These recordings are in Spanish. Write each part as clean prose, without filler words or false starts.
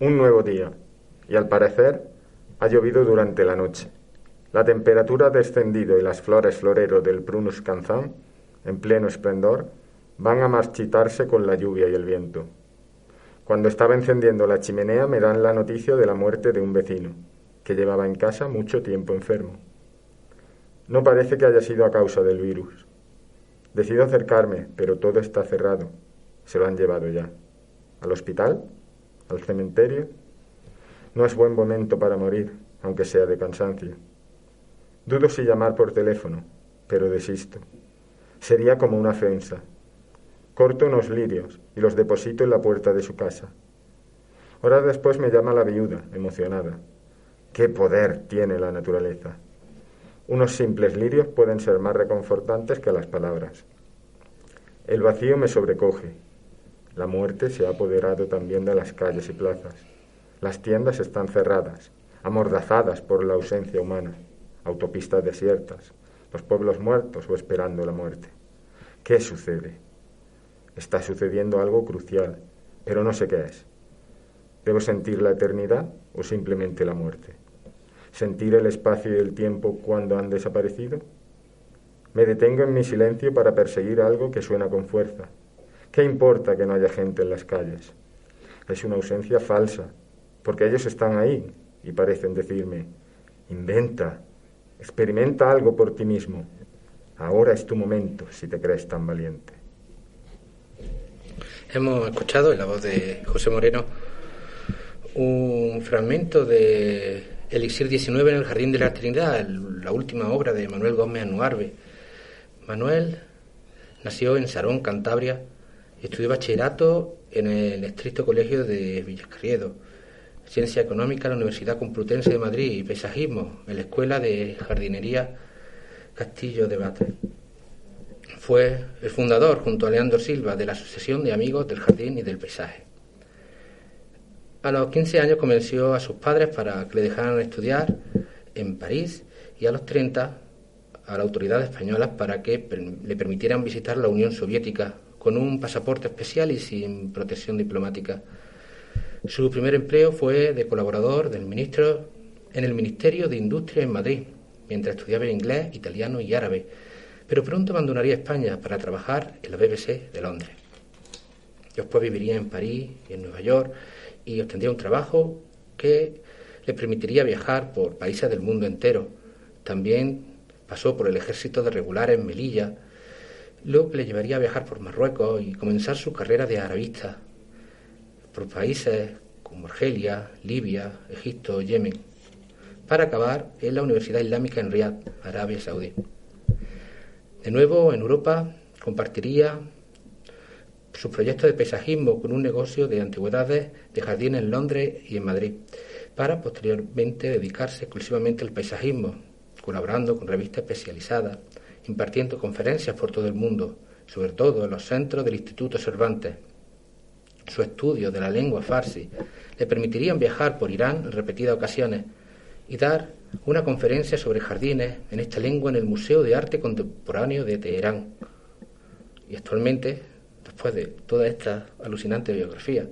Un nuevo día, y al parecer ha llovido durante la noche. La temperatura ha descendido y las flores florero del Prunus canzán, en pleno esplendor, van a marchitarse con la lluvia y el viento. Cuando estaba encendiendo la chimenea me dan la noticia de la muerte de un vecino, que llevaba en casa mucho tiempo enfermo. No parece que haya sido a causa del virus. Decido acercarme, pero todo está cerrado. Se lo han llevado ya. ¿Al hospital? ¿Al cementerio? No es buen momento para morir, aunque sea de cansancio. Dudo si llamar por teléfono, pero desisto. Sería como una ofensa. Corto unos lirios y los deposito en la puerta de su casa. Horas después me llama la viuda, emocionada. ¡Qué poder tiene la naturaleza! Unos simples lirios pueden ser más reconfortantes que las palabras. El vacío me sobrecoge. La muerte se ha apoderado también de las calles y plazas. Las tiendas están cerradas, amordazadas por la ausencia humana, autopistas desiertas, los pueblos muertos o esperando la muerte. ¿Qué sucede? Está sucediendo algo crucial, pero no sé qué es. ¿Debo sentir la eternidad o simplemente la muerte? ¿Sentir el espacio y el tiempo cuando han desaparecido? Me detengo en mi silencio para perseguir algo que suena con fuerza. ¿Qué importa que no haya gente en las calles? Es una ausencia falsa, porque ellos están ahí y parecen decirme, inventa, experimenta algo por ti mismo. Ahora es tu momento si te crees tan valiente. Hemos escuchado en la voz de José Moreno un fragmento de Elixir 19 en el Jardín de la Trinidad, la última obra de Manuel Gómez Anuarbe. Manuel nació en Sarón, Cantabria, y estudió bachillerato en el estricto colegio de Villascarriedo, Ciencia Económica en la Universidad Complutense de Madrid y Paisajismo en la Escuela de Jardinería Castillo de Batres. Fue el fundador, junto a Leandro Silva, de la Asociación de Amigos del Jardín y del Paisaje. A los 15 años convenció a sus padres para que le dejaran estudiar en París y a los 30 a la autoridad española para que le permitieran visitar la Unión Soviética con un pasaporte especial y sin protección diplomática. Su primer empleo fue de colaborador del ministro en el Ministerio de Industria en Madrid, mientras estudiaba inglés, italiano y árabe, pero pronto abandonaría España para trabajar en la BBC de Londres. Después viviría en París y en Nueva York y obtendría un trabajo que le permitiría viajar por países del mundo entero. También pasó por el ejército de regulares en Melilla, lo que le llevaría a viajar por Marruecos y comenzar su carrera de arabista por países como Argelia, Libia, Egipto, Yemen, para acabar en la Universidad Islámica en Riad, Arabia Saudí. De nuevo, en Europa, compartiría sus proyectos de paisajismo con un negocio de antigüedades de jardines en Londres y en Madrid, para posteriormente dedicarse exclusivamente al paisajismo, colaborando con revistas especializadas, impartiendo conferencias por todo el mundo, sobre todo en los centros del Instituto Cervantes. Su estudio de la lengua farsi le permitirían viajar por Irán en repetidas ocasiones y dar una conferencia sobre jardines en esta lengua en el Museo de Arte Contemporáneo de Teherán. Y actualmente, después de toda esta alucinante biografía,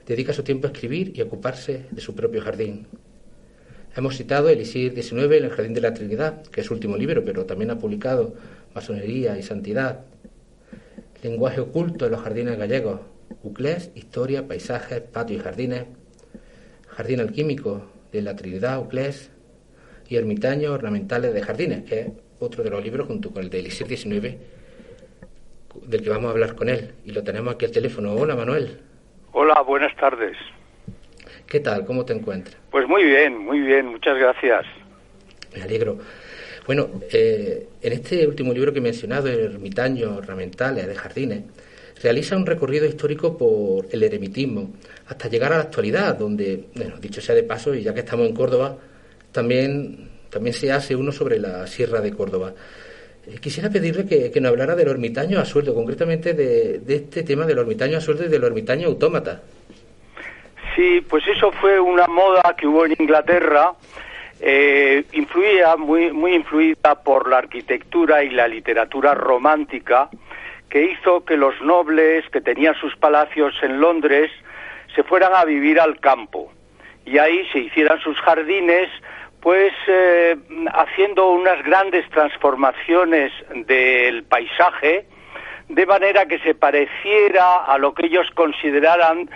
dedica su tiempo a escribir y a ocuparse de su propio jardín. Hemos citado Elixir 19 en el Jardín de la Trinidad, que es su último libro, pero también ha publicado Masonería y Santidad, Lenguaje oculto en los jardines gallegos, Uclés, Historia, Paisajes, Patio y Jardines, Jardín alquímico de la Trinidad, Uclés, y Ermitaños ornamentales de jardines, que es otro de los libros junto con el de Elixir 19, del que vamos a hablar con él. Y lo tenemos aquí al teléfono. Hola, Manuel. Hola, buenas tardes. ¿Qué tal? ¿Cómo te encuentras? Pues muy bien, muchas gracias. Me alegro. Bueno, en este último libro que he mencionado, El ermitaño ornamentales de jardines, realiza un recorrido histórico por el eremitismo hasta llegar a la actualidad, donde, bueno, dicho sea de paso, y ya que estamos en Córdoba, también se hace uno sobre la Sierra de Córdoba. Quisiera pedirle que nos hablara de los ermitaños a sueldo, concretamente de este tema de los ermitaños a sueldo y de los ermitaños autómatas. Sí, pues eso fue una moda que hubo en Inglaterra, muy influida por la arquitectura y la literatura romántica, que hizo que los nobles que tenían sus palacios en Londres se fueran a vivir al campo y ahí se hicieran sus jardines, pues haciendo unas grandes transformaciones del paisaje, de manera que se pareciera a lo que ellos consideraban,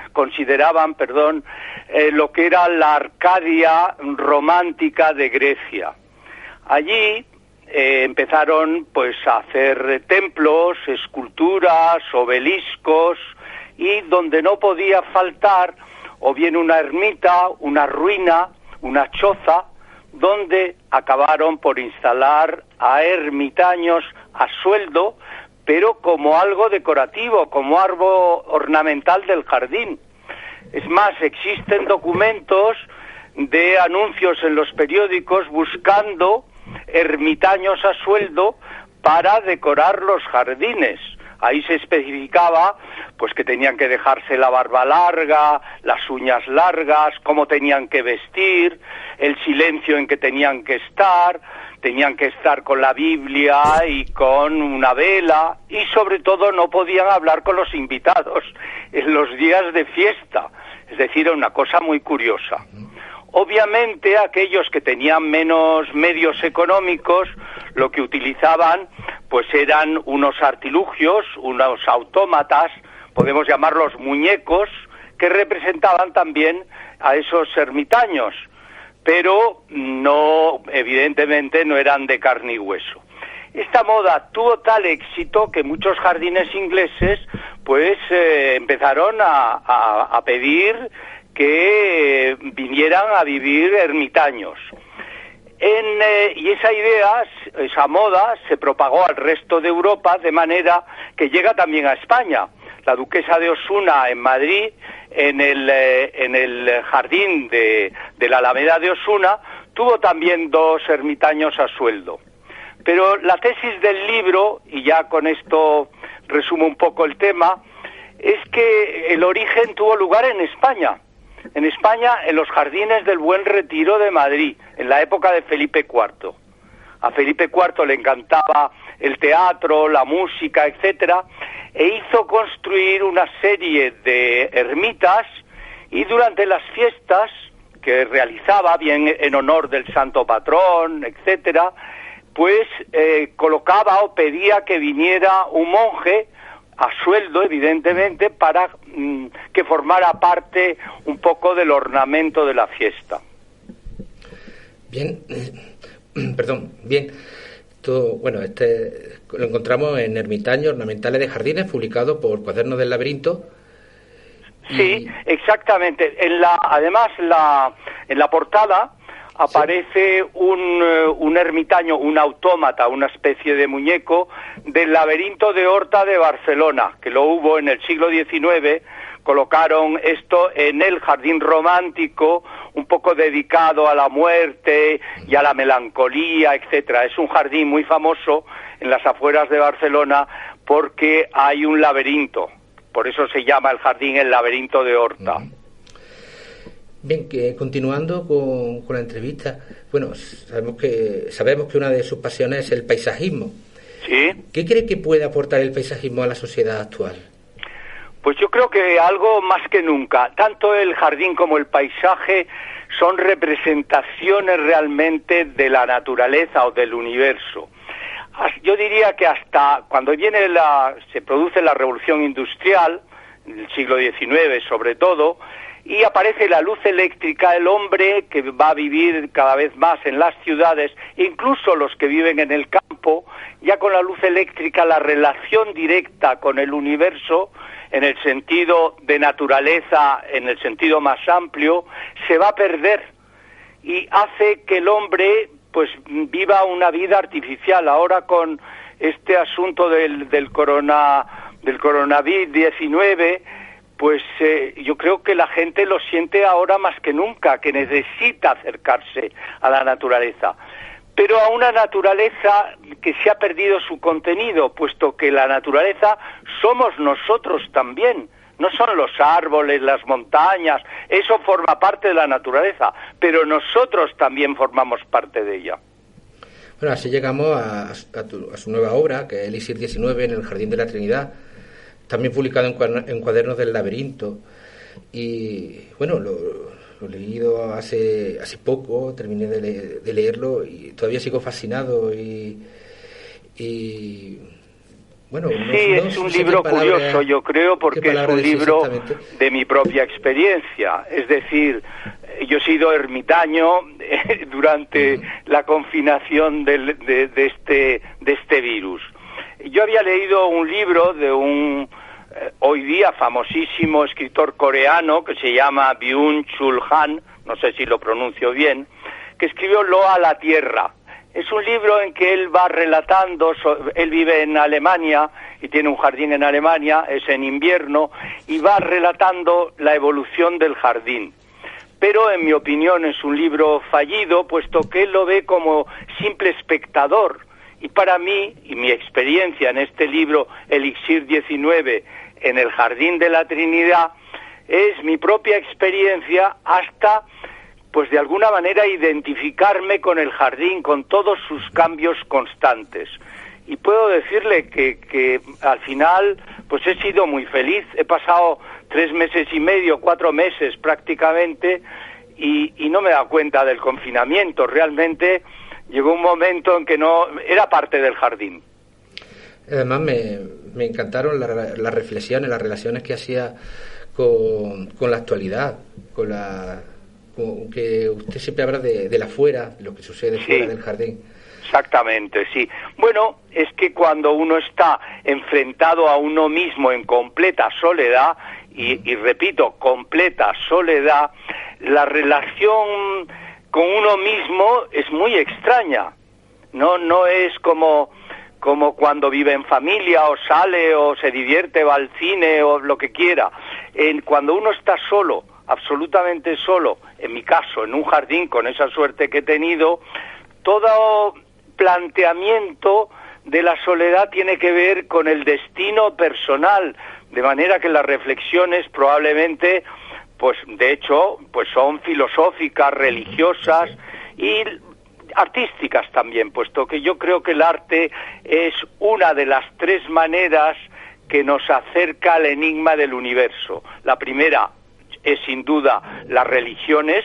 lo que era la Arcadia romántica de Grecia. Allí empezaron pues a hacer templos, esculturas, obeliscos, y donde no podía faltar o bien una ermita, una ruina, una choza, donde acabaron por instalar a ermitaños a sueldo, pero como algo decorativo, como árbol ornamental del jardín. Es más, existen documentos de anuncios en los periódicos buscando ermitaños a sueldo para decorar los jardines. Ahí se especificaba pues que tenían que dejarse la barba larga, las uñas largas, cómo tenían que vestir, el silencio en que tenían que estar con la Biblia y con una vela, y sobre todo no podían hablar con los invitados en los días de fiesta. Es decir, una cosa muy curiosa. Obviamente aquellos que tenían menos medios económicos lo que utilizaban pues eran unos artilugios, unos autómatas, podemos llamarlos muñecos, que representaban también a esos ermitaños, pero no, evidentemente no eran de carne y hueso. Esta moda tuvo tal éxito que muchos jardines ingleses pues empezaron a pedir que vinieran a vivir ermitaños. Y esa idea, esa moda, se propagó al resto de Europa, de manera que llega también a España. La duquesa de Osuna en Madrid, en el jardín de la Alameda de Osuna, tuvo también 2 ermitaños a sueldo. Pero la tesis del libro, y ya con esto resumo un poco el tema, es que el origen tuvo lugar en España. En España, en los jardines del Buen Retiro de Madrid, en la época de Felipe IV. A Felipe IV le encantaba el teatro, la música, etcétera, e hizo construir una serie de ermitas, y durante las fiestas que realizaba, bien en honor del santo patrón, etcétera, pues colocaba o pedía que viniera un monje a sueldo, evidentemente, para que formara parte un poco del ornamento de la fiesta. Bien, bien. Bueno, lo encontramos en Ermitaños ornamentales de jardines, publicado por Cuadernos del Laberinto. Sí, exactamente. Además, en la portada aparece un ermitaño, un autómata, una especie de muñeco del laberinto de Horta de Barcelona, que lo hubo en el siglo XIX. Colocaron esto en el jardín romántico, un poco dedicado a la muerte y a la melancolía, etcétera. Es un jardín muy famoso en las afueras de Barcelona porque hay un laberinto. Por eso se llama el jardín el laberinto de Horta. Bien, que continuando con la entrevista, bueno, sabemos que una de sus pasiones es el paisajismo. Sí. ¿Qué cree que puede aportar el paisajismo a la sociedad actual? Pues yo creo que algo más que nunca. Tanto el jardín como el paisaje son representaciones realmente de la naturaleza o del universo. Yo diría que hasta cuando se produce la revolución industrial, en el siglo XIX sobre todo, y aparece la luz eléctrica, el hombre que va a vivir cada vez más en las ciudades, incluso los que viven en el campo, ya con la luz eléctrica la relación directa con el universo, en el sentido de naturaleza, en el sentido más amplio, se va a perder, y hace que el hombre pues viva una vida artificial. Ahora con este asunto del coronavirus 19, pues yo creo que la gente lo siente ahora más que nunca, que necesita acercarse a la naturaleza, pero a una naturaleza que se ha perdido su contenido, puesto que la naturaleza somos nosotros también, no son los árboles, las montañas, eso forma parte de la naturaleza, pero nosotros también formamos parte de ella. Bueno, así llegamos a su nueva obra, que es Elixir XIX en el Jardín de la Trinidad, también publicado en Cuadernos del Laberinto. Y bueno, lo he leído hace poco, terminé de leerlo y todavía sigo fascinado y bueno, Sí, es un libro curioso, yo creo, porque es un libro de mi propia experiencia. Es decir, yo he sido ermitaño durante la confinación de este virus. Yo había leído un libro de un hoy día famosísimo escritor coreano que se llama Byung-Chul Han, no sé si lo pronuncio bien, que escribió Loa la Tierra. Es un libro en que él va relatando, él vive en Alemania y tiene un jardín en Alemania, es en invierno, y va relatando la evolución del jardín. Pero en mi opinión es un libro fallido, puesto que él lo ve como simple espectador. Y para mí, y mi experiencia en este libro, Elixir 19, en el Jardín de la Trinidad, es mi propia experiencia hasta, pues de alguna manera, identificarme con el jardín, con todos sus cambios constantes. Y puedo decirle que al final, pues he sido muy feliz. He pasado 3 meses y medio, 4 meses prácticamente, y no me he dado cuenta del confinamiento. Realmente llegó un momento en que no era parte del jardín. Además me encantaron las reflexiones, las relaciones que hacía con la actualidad, con que usted siempre habla de la fuera, de lo que sucede fuera del jardín. Exactamente, sí. Bueno, es que cuando uno está enfrentado a uno mismo en completa soledad, y repito, completa soledad, la relación con uno mismo es muy extraña. No es como cuando vive en familia o sale o se divierte, va al cine o lo que quiera. Cuando uno está solo, absolutamente solo, en mi caso, en un jardín, con esa suerte que he tenido, todo planteamiento de la soledad tiene que ver con el destino personal, de manera que las reflexiones probablemente, pues de hecho, pues son filosóficas, religiosas y artísticas también, puesto que yo creo que el arte es una de las 3 maneras que nos acerca al enigma del universo. La primera es sin duda las religiones,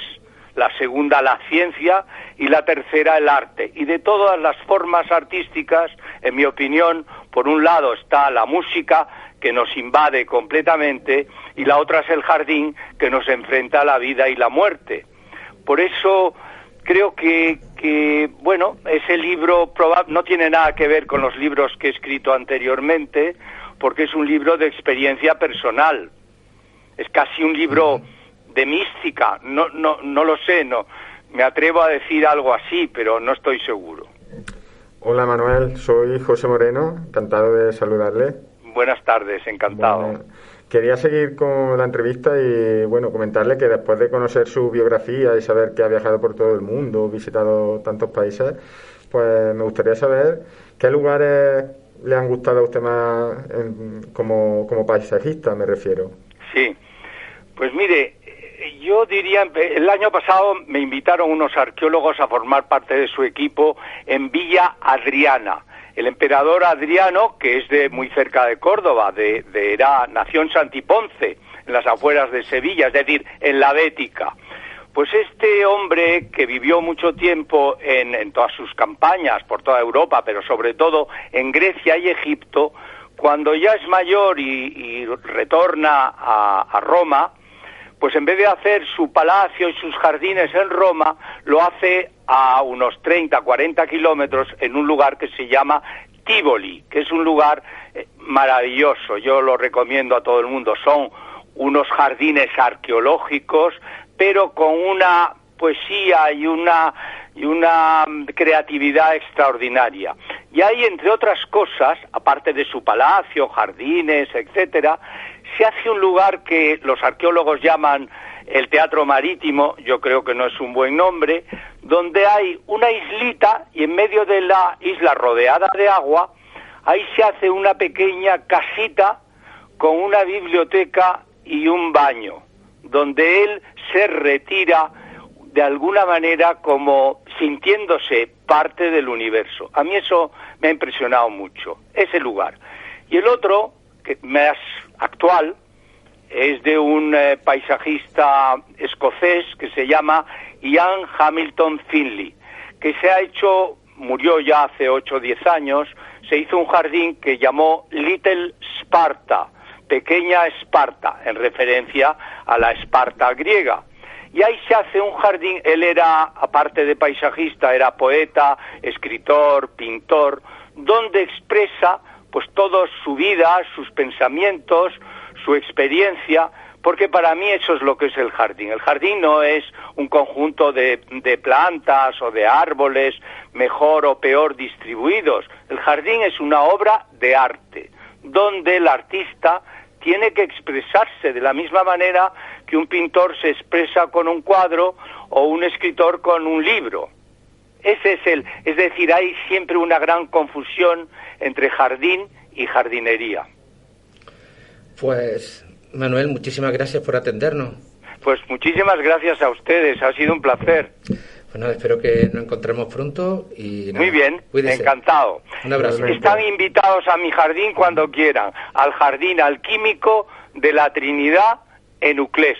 la segunda la ciencia y la tercera el arte. Y de todas las formas artísticas, en mi opinión, por un lado está la música, que nos invade completamente, y la otra es el jardín, que nos enfrenta a la vida y la muerte. Por eso creo que bueno, ese libro no tiene nada que ver con los libros que he escrito anteriormente, porque es un libro de experiencia personal. Es casi un libro de mística, no lo sé, no me atrevo a decir algo así, pero no estoy seguro. Hola Manuel, soy José Moreno, encantado de saludarle. Buenas tardes, encantado. Bueno, quería seguir con la entrevista y bueno, comentarle que después de conocer su biografía y saber que ha viajado por todo el mundo, visitado tantos países, pues me gustaría saber qué lugares le han gustado a usted más como paisajista, me refiero. Sí, pues mire, yo diría, el año pasado me invitaron unos arqueólogos a formar parte de su equipo en Villa Adriana. El emperador Adriano, que es de muy cerca de Córdoba, nació en Santiponce, en las afueras de Sevilla, es decir, en la Bética. Pues este hombre, que vivió mucho tiempo en todas sus campañas por toda Europa, pero sobre todo en Grecia y Egipto, cuando ya es mayor y retorna a Roma, pues en vez de hacer su palacio y sus jardines en Roma, lo hace a unos 30, 40 kilómetros en un lugar que se llama Tívoli, que es un lugar maravilloso. Yo lo recomiendo a todo el mundo. Son unos jardines arqueológicos, pero con una poesía y una creatividad extraordinaria. Y ahí, entre otras cosas, aparte de su palacio, jardines, etcétera, se hace un lugar que los arqueólogos llaman el Teatro Marítimo, yo creo que no es un buen nombre, donde hay una islita y en medio de la isla rodeada de agua, ahí se hace una pequeña casita con una biblioteca y un baño, donde él se retira de alguna manera como sintiéndose parte del universo. A mí eso me ha impresionado mucho, ese lugar. Y el otro, que más actual, es de un paisajista escocés que se llama Ian Hamilton Finley, que murió ya hace 8 o 10 años, se hizo un jardín que llamó Little Sparta, pequeña Esparta, en referencia a la Esparta griega. Y ahí se hace un jardín. Él era, aparte de paisajista, era poeta, escritor, pintor, donde expresa pues toda su vida, sus pensamientos, su experiencia, porque para mí eso es lo que es el jardín. El jardín no es un conjunto de plantas o de árboles mejor o peor distribuidos. El jardín es una obra de arte, donde el artista tiene que expresarse de la misma manera que un pintor se expresa con un cuadro o un escritor con un libro. Es decir, hay siempre una gran confusión entre jardín y jardinería. Pues, Manuel, muchísimas gracias por atendernos. Pues muchísimas gracias a ustedes, ha sido un placer. Bueno, espero que nos encontremos pronto y nada, muy bien, cuídese. Encantado. Un abrazo. Están invitados a mi jardín cuando quieran, al Jardín Alquímico de la Trinidad en Uclés.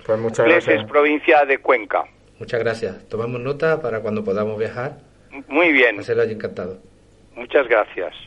Pues muchas Uclés gracias. es provincia de Cuenca. Muchas gracias. Tomamos nota para cuando podamos viajar. Muy bien. Hacerlo allí encantado. Muchas gracias.